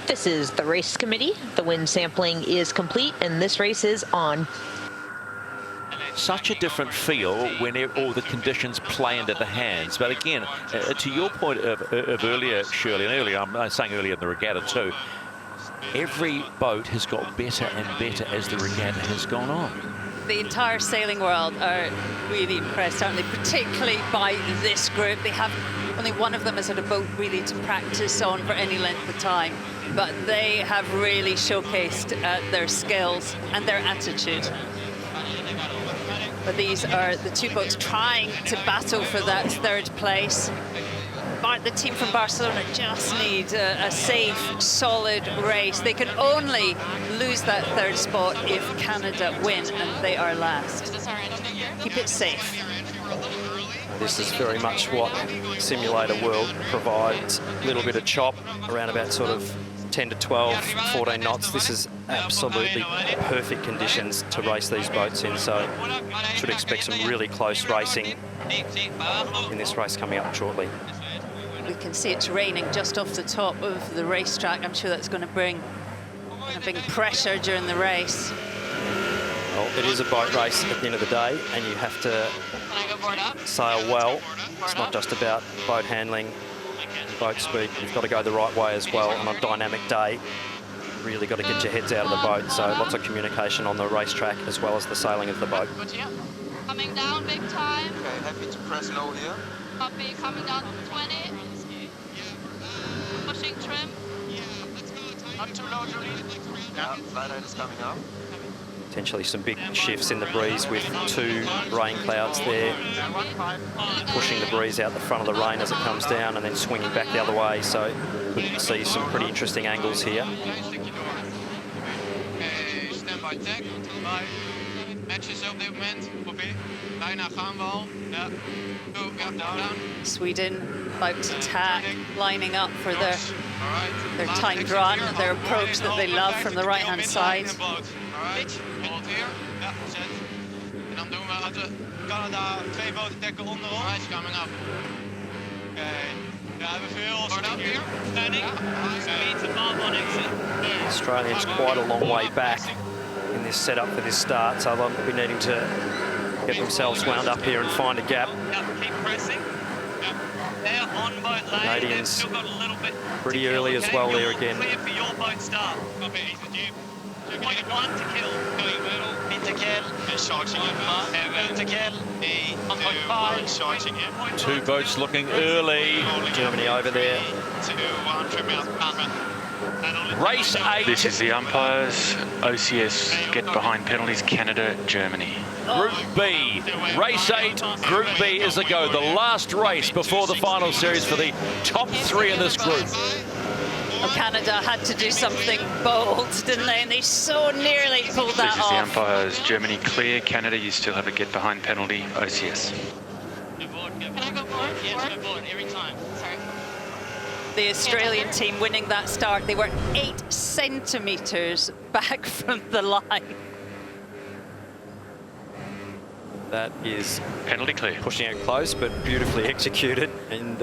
This is the race committee. The wind sampling is complete and this race is on. Such a different feel when all the conditions play into the hands. But again, to your point of earlier, Shirley, and earlier, I'm saying earlier in the regatta too, every boat has got better and better as the regatta has gone on. The entire sailing world are really impressed, aren't they? Particularly by this group. They have only one of them has had a boat really to practice on for any length of time, but they have really showcased their skills and their attitude. But these are the two boats trying to battle for that third place. But the team from Barcelona just need a safe, solid race. They can only lose that third spot if Canada win, and they are last. Keep it safe. This is very much what Simulator World provides. A little bit of chop, around about sort of 10 to 12, 14 knots. This is absolutely perfect conditions to race these boats in, so should expect some really close racing in this race coming up shortly. We can see it's raining just off the top of the racetrack. I'm sure that's going to bring a big pressure during the race. Well, it is a boat race at the end of the day, and you have to sail well. It's not just about boat handling and boat speed. You've got to go the right way as well on a dynamic day. Really got to get your heads out of the boat, so lots of communication on the racetrack as well as the sailing of the boat. Coming down big time. Okay, happy to press low here. Copy, coming down to 20. Pushing trim. Not too low, Julie. Yeah, flight height is coming up. Potentially some big shifts in the breeze with two rain clouds there, pushing the breeze out the front of the rain as it comes down and then swinging back the other way. So we can see some pretty interesting angles here. Stand by tech. Matches op dit moment. Probeer. Bijna gaan we al. Ja. Go, ja, down. Sweden about to tack, lining up for their timed run, their approach that they love from the right-hand side. Alright, hold here. Ja, zet. En dan doen we uit de Canada 2 boten dekken onder ons. Alright, coming up. Oké. Ja, we hebben veel start here. Standing. Speed to barb on exit. Australians quite a long way back in this setup for this start, so they'll be needing to get themselves wound up here and find a gap. Keep pressing. They're on boat lane. Canadians Still got a little bit pretty early as well there again. Clear for your boat start. 1 to kill. Going middle. Into kill. And charging it. Into kill. 1.5. Charging it. Two boats looking early. Germany over there. 2, 1, trim out. Race 8. This is the umpires. OCS get behind penalties. Canada, Germany. Group B. Race 8. Group B is a go. The last race before the final series for the top 3 in this group. Well, Canada had to do something bold, didn't they? And they so nearly pulled that This is off. the umpires. Germany clear. Canada, you still have a get behind penalty. OCS. Can I go forward? Yes, go forward every time. Sorry. The Australian team winning that start, they were 8 centimetres back from the line. That is Penalty clear. pushing it close, but beautifully executed, and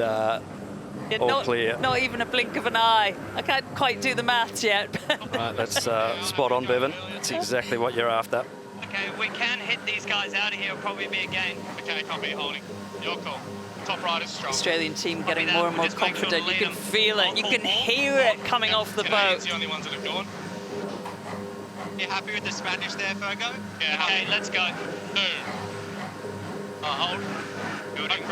all clear. Not even a blink of an eye. I can't quite do the maths yet. Right, that's spot on, Bevan. That's exactly what you're after. Okay, we can hit these guys out of here. It'll probably be a gain. Okay, can't be holding. Your call. Top right is strong. Australian team getting more and more confident. You can feel it. You can hear it coming off the boat. Canadians the only ones that have gone. You happy with the Spanish there, Fergo? Yeah. Okay, let's go. 2. Hold. Building.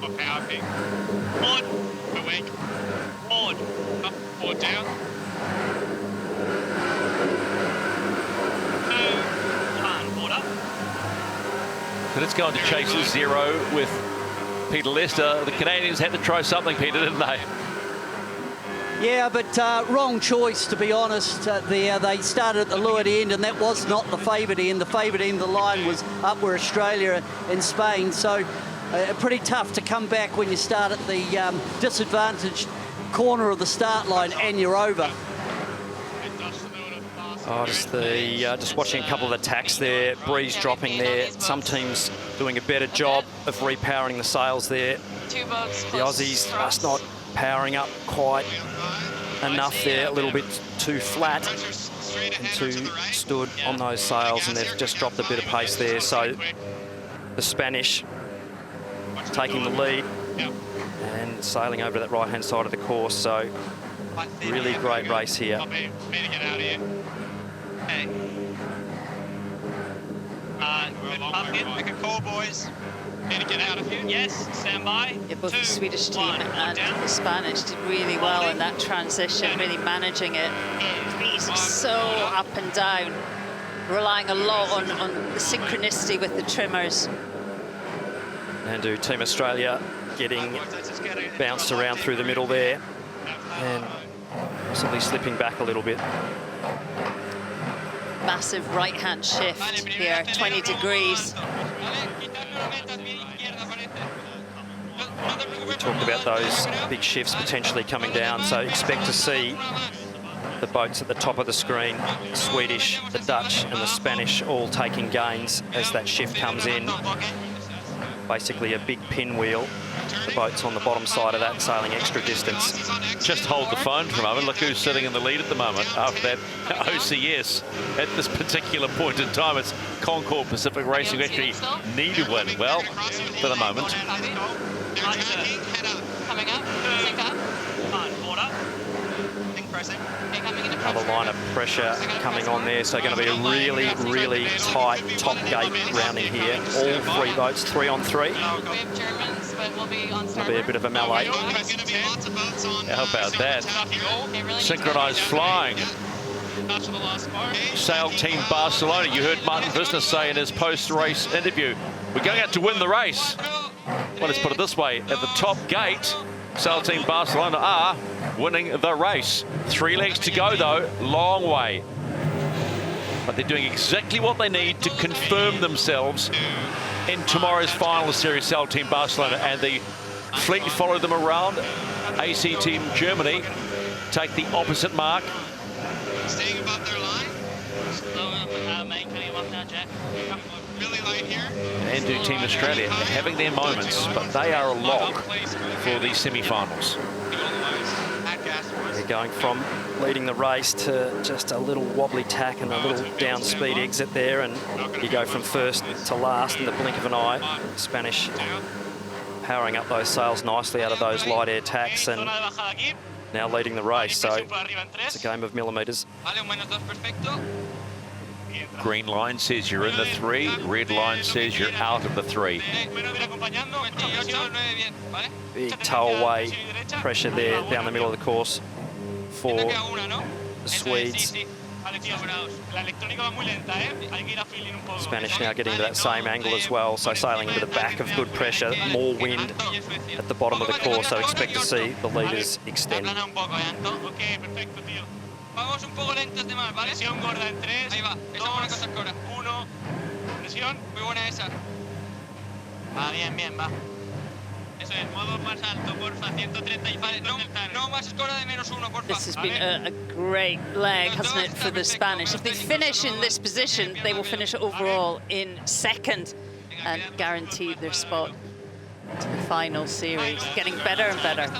We're power ping. Forward. We're weak. Forward. Up. Forward down. 2, 1. Forward up. So let's go on to Chasers 0 with Peter Lester. The Canadians had to try something, Peter, didn't they? Yeah, but wrong choice, to be honest. They started at the leeward end, and that was not the favoured end. The favoured end of the line was up where Australia and Spain. So pretty tough to come back when you start at the disadvantaged corner of the start line and you're over. Oh, just watching a couple of attacks there, breeze dropping there. Some teams doing a better job of repowering the sails there. Two boats. The Aussies just not powering up quite enough there, a little bit too flat and too stood on those sails, and they've just dropped a bit of pace there. So the Spanish taking the lead and sailing over to that right-hand side of the course. So really great race here. Make a call, boys. Need to get out of here. Yes, stand by. Yeah, both the Swedish team 1, and down. the Spanish did really well in that transition, really managing it. So up and down, relying a lot on the synchronicity with the trimmers. And do Team Australia getting bounced around through the middle there and possibly slipping back a little bit. Massive right-hand shift here, 20 degrees. We talked about those big shifts potentially coming down, so expect to see the boats at the top of the screen, the Swedish, the Dutch and the Spanish all taking gains as that shift comes in. Basically a big pinwheel. The boat's on the bottom side of that, sailing extra distance. Just hold the phone for a moment. Look who's sitting in the lead at the moment after that OCS. At this particular point in time, it's Concord Pacific Racing who actually need to win. Well, for the moment. Coming up, sync up. Order. Another line of pressure coming on there, so going to be a really, really tight top gate rounding here. All three boats, 3 on 3. We have Germans, but we'll be on It'll be a bit of a melee. How about that? really Synchronised flying. Sail Team Barcelona. You heard Martin Visner say in his post-race interview, we're going out to win the race. Well, let's put it this way. At the top gate, Sail Team Barcelona are winning the race. 3 legs to go, though. Long way. But they're doing exactly what they need to confirm themselves in tomorrow's final series, Sail Team Barcelona. And the fleet follow them around. AC Team Germany take the opposite mark. Staying above their line. mate, can you up now, Jack? Really light here. And do Team Australia having their moments, but they are a lock for the semi-finals. They're going from leading the race to just a little wobbly tack and a little down speed exit there, and you go from first to last in the blink of an eye. Spanish powering up those sails nicely out of those light air tacks and now leading the race, so it's a game of millimetres. Green line says you're in the 3, red line says you're out of the 3. Big tow-away pressure there down the middle of the course for the Swedes. Spanish now getting into that same angle as well, so sailing into the back of good pressure, more wind at the bottom of the course, so expect to see the leaders extend. Vamos un poco lentos de más, ¿vale? Presión gorda en 3. Ahí va, esa buena cosa ahora. 1. Presión, muy buena esa. Va, bien, bien, va. Eso es, modo más alto, porfa, 135. No más escora de -1, porfa. This has been a great leg, hasn't it, for the Spanish? If they finish in this position, they will finish overall in second and guarantee their spot to the final series. Getting better and better.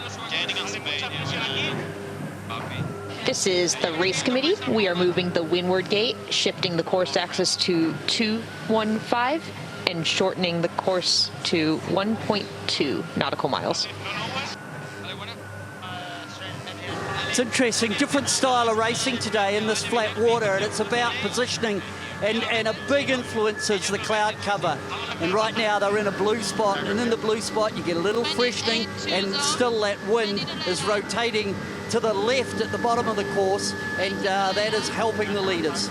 This is the race committee. We are moving the windward gate, shifting the course axis to 215 and shortening the course to 1.2 nautical miles. It's interesting, different style of racing today in this flat water, and it's about positioning, and a big influence is the cloud cover. And right now they're in a blue spot, and in the blue spot you get a little freshening, and still that wind is rotating to the left at the bottom of the course, and that is helping the leaders.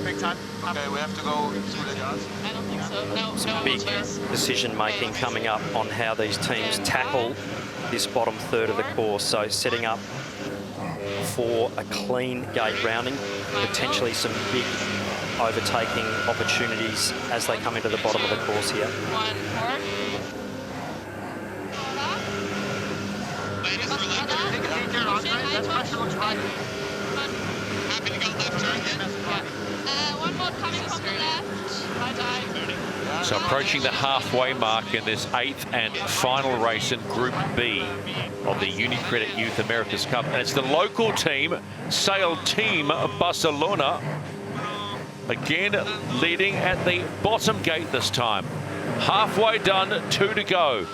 Big time. Okay, we have to go through the yards. I don't think so. No, Some big decision making coming up on how these teams tackle this bottom third of the course, so setting up for a clean gate rounding, potentially some big overtaking opportunities as they come into the bottom of the course here. 1, 4. Ladies, for left turn. Happy to go left turn then? One more coming from the left. High tide. So approaching the halfway mark in this 8th and final race in Group B of the UniCredit Youth America's Cup. And it's the local team, Sail Team Barcelona, again leading at the bottom gate this time. Halfway done, 2 to go.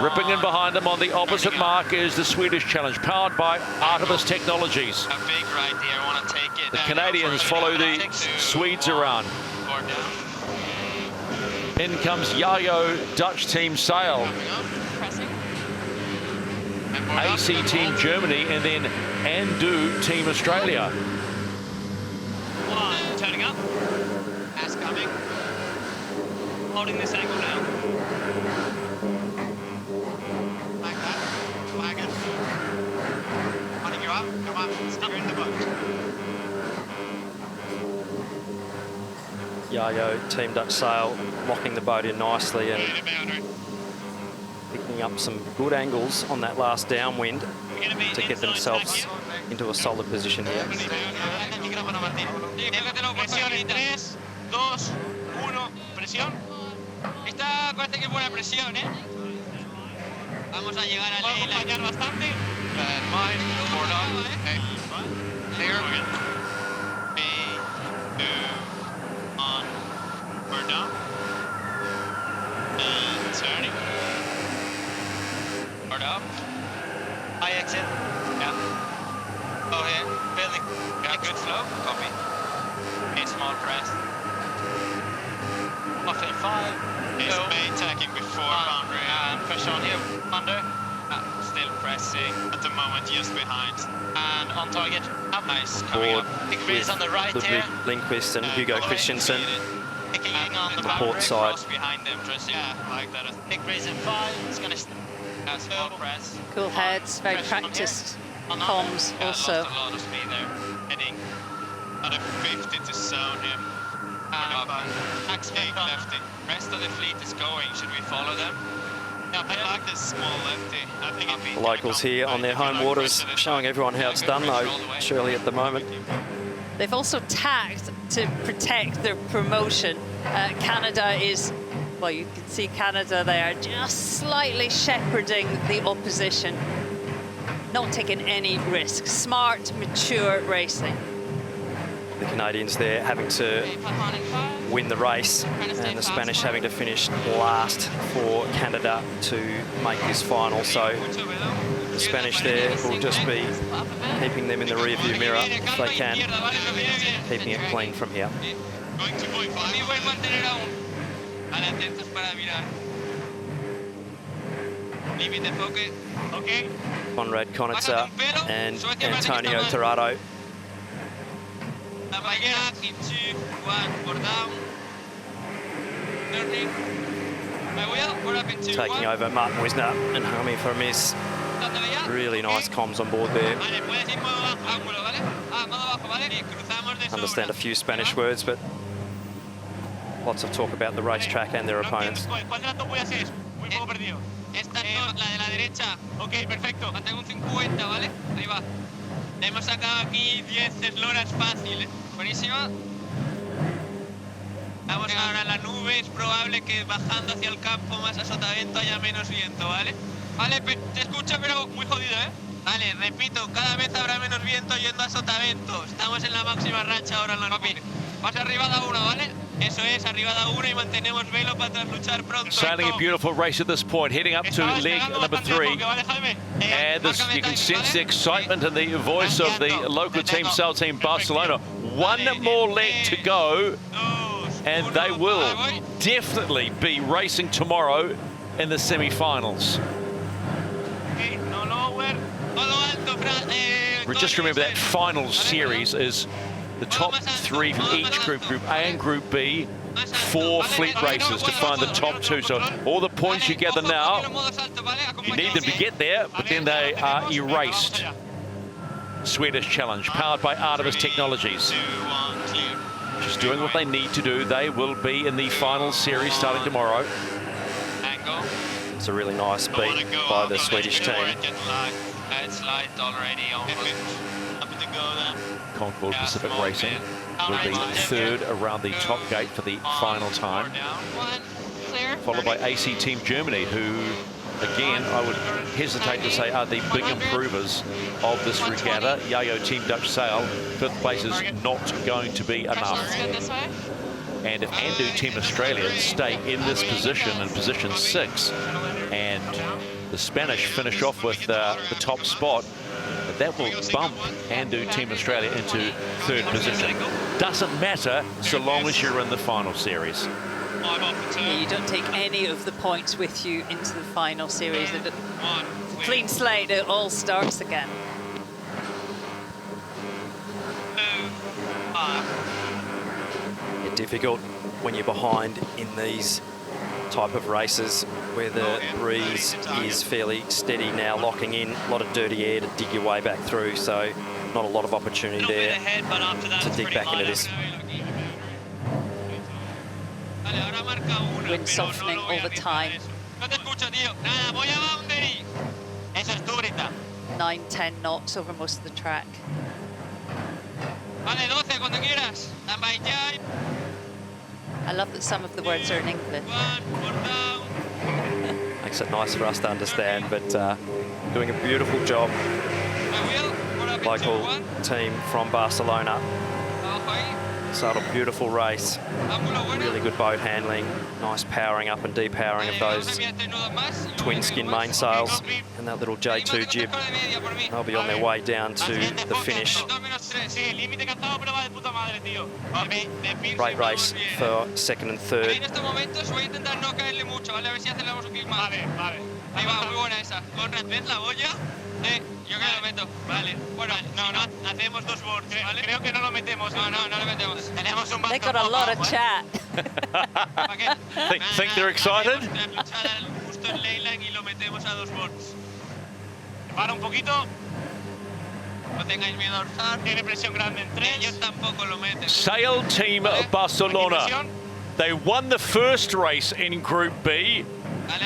Ripping in behind them on the opposite mark is the Swedish challenge, powered by Artemis Technologies. A big right here, I want to take it. The Canadians follow the Swedes around. In comes Yayo, Dutch Team Sail. AC Team Germany, and then Andu Team Australia. One, turning up. As coming. Holding this angle now. Like that. Flag it. Running you up. Come on. Stop. You're in the boat. Yayo, Team Dutch Sail, locking the boat in nicely and picking up some good angles on that last downwind to get themselves into a solid position here. Presión en 3, 2, 1. Presión. Esta parece que es buena presión, ¿eh? Vamos a llegar a la acompañar bastante. Mine, board up. Clear. B, 2, 1. We're down. And turning. Board up. High exit. Yeah. Go ahead. Building. Got good flow. Copy. A small crest. Off in 5. He's main tacking before boundary. And pressure on here. Under. Still pressing at the moment, just behind. And on target. Nice. Coming Board up. Big breeze on the right Ludwig here. Lindqvist and Hugo Christensen. Picking on the port side. behind them. Yeah, like that. Big breeze in 5. It's going to small press. Cool heads, very practiced comms also. Lost a lot of speed there. Heading another 50 to zone here. And max big lefty. Rest of the fleet is going. Should we follow them? Yeah, I like this small lefty. I think The locals here on their home waters, showing everyone how it's done though, Shirley, at the moment. They've also tacked to protect their promotion. Canada is, well, you can see Canada there, just slightly shepherding the opposition. Not taking any risks. Smart, mature racing. The Canadians there having to win the race, and the Spanish having to finish last for Canada to make this final. So the Spanish there will just be keeping them in the rearview mirror if they can, keeping it clean from here. Going to point 5. Atentos para mirar. Límite enfoque. Okay. Conrad Konitzer and Antonio Torrado. La mañana, in 2, 1, for down. Turning. My wheel, we're up in 2, Taking 1. over Martin Wisner and Hami from his really nice comms on board there. Understand a few Spanish words, but lots of talk about the racetrack and their opponents. Esta es la de la derecha. Ok, perfecto. Tengo un 50, ¿vale? Ahí va. Le hemos sacado aquí 10 esloras fáciles. Buenísima. Vamos ahora a la nube. Es probable que bajando hacia el campo más a sotavento haya menos viento, ¿vale? Vale, te escucho, pero muy jodido, ¿eh? Vale, repito, cada vez habrá menos viento yendo a sotavento. Estamos en la máxima racha ahora en la nube. Vas arribada 1, ¿vale? Eso es, arribada 1 y mantenemos velo para trasluchar pronto. Sailing a beautiful race at this point, heading up to leg number 3. And this, you can sense the excitement in the voice of the local team, Sail Team Barcelona. One more leg to go, and they will definitely be racing tomorrow in the semi-finals. Just remember that final series is the top 3 from each group, Group A and Group B, 4 fleet races to find the top 2. So all the points you gather now, you need them to get there, but then they are erased. Swedish challenge, powered by Artemis Technologies. Just doing what they need to do. They will be in the final series starting tomorrow. It's a really nice beat by the Swedish team. It's light already almost. Concord Pacific Racing will be third around the top gate for the final time, followed by AC Team Germany, who, again, I would hesitate to say are the big improvers of this regatta. Yacht Team Dutch Sail, fifth place is not going to be enough. And if Andu Team Australia stay in this position, in position 6, and the Spanish finish off with the top spot, that will bump Andu Team Australia into third position. Doesn't matter so long as you're in the final series. Yeah, you don't take any of the points with you into the final series. Clean slate, it all starts again. It's difficult when you're behind in these type of races where the breeze is fairly steady now, locking in, a lot of dirty air to dig your way back through, so not a lot of opportunity there to dig back into this. Wind softening all the time. 9-10 knots over most of the track. I love that some of the words are in English. Makes it nice for us to understand, but doing a beautiful job. Local team from Barcelona. So a beautiful race, really good boat handling, nice powering up and depowering of those twin skin mainsails and that little J2 jib. They'll be on their way down to the finish. Great race for second and third. Yo que lo meto, vale. Bueno, no, hacemos dos boards, ¿vale? Creo que no lo metemos. No lo metemos. Tenemos un They got a lot of chat. Think they're excited? Justo en Leyland y lo metemos a dos boards. Para un poquito. No tengáis miedo a orzar. Tiene presión grande en tres. Ellos tampoco lo meten. Sail Team Barcelona. They won the first race in Group B.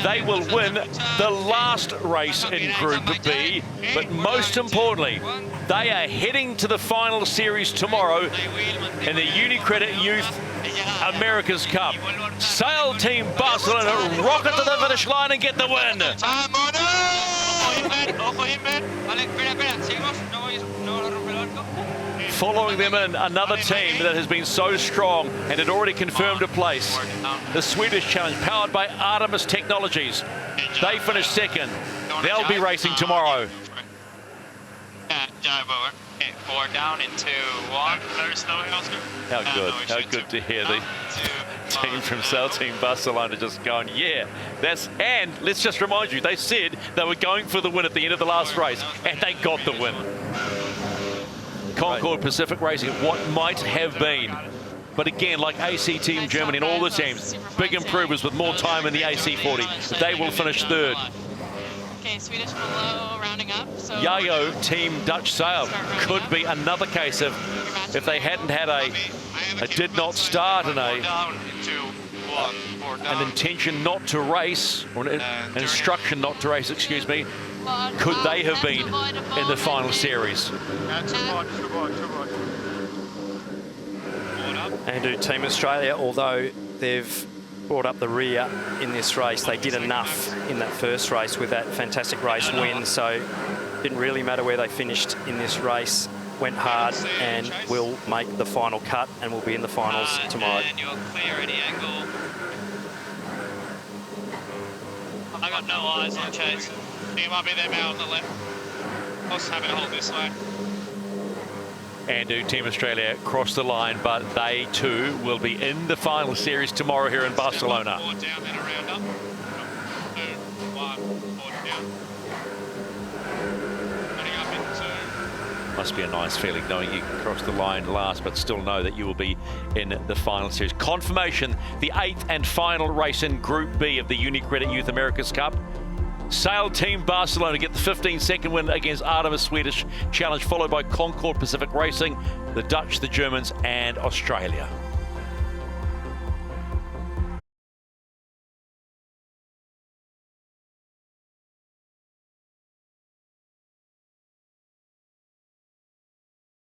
They will win the last race in Group B, but most importantly, they are heading to the final series tomorrow in the UniCredit Youth America's Cup. Sail Team Barcelona rocket to the finish line and get the win. Following them in, another team that has been so strong and had already confirmed a place. The Swedish Challenge, powered by Artemis Technologies. They finished second. They'll be racing tomorrow. 4 down in 2, 1. How good to hear the team from Sail Team Barcelona just going, yeah, and let's just remind you, they said they were going for the win at the end of the last race, and they got the win. Concord Pacific Racing, what might have been. But again, like AC Team Germany and all the teams, big improvers with more time in the AC40. They will finish third. Okay, Swedish below, rounding up. So Yacht Team Dutch Sail could be another case of if they hadn't had a did not start and an intention not to race, or an instruction not to race, excuse me, could they have been in the final series? And Team Australia, although they've brought up the rear in this race, they did enough in that first race with that fantastic race win, so it didn't really matter where they finished in this race. Went hard and will make the final cut and will be in the finals tomorrow. And you're clear any angle. I got no eyes on Chase. He might be there now on the left. I was having to hold this way. And Team Australia crossed the line, but they too will be in the final series tomorrow here in Barcelona. Forward down, then a round up. 2, 1, forward down. Running up into. Must be a nice feeling knowing you crossed the line last, but still know that you will be in the final series. Confirmation, the 8th and final race in Group B of the UniCredit Youth America's Cup. Sail Team Barcelona get the 15-second win against Artemis Swedish Challenge, followed by Concord Pacific Racing, the Dutch, the Germans, and Australia.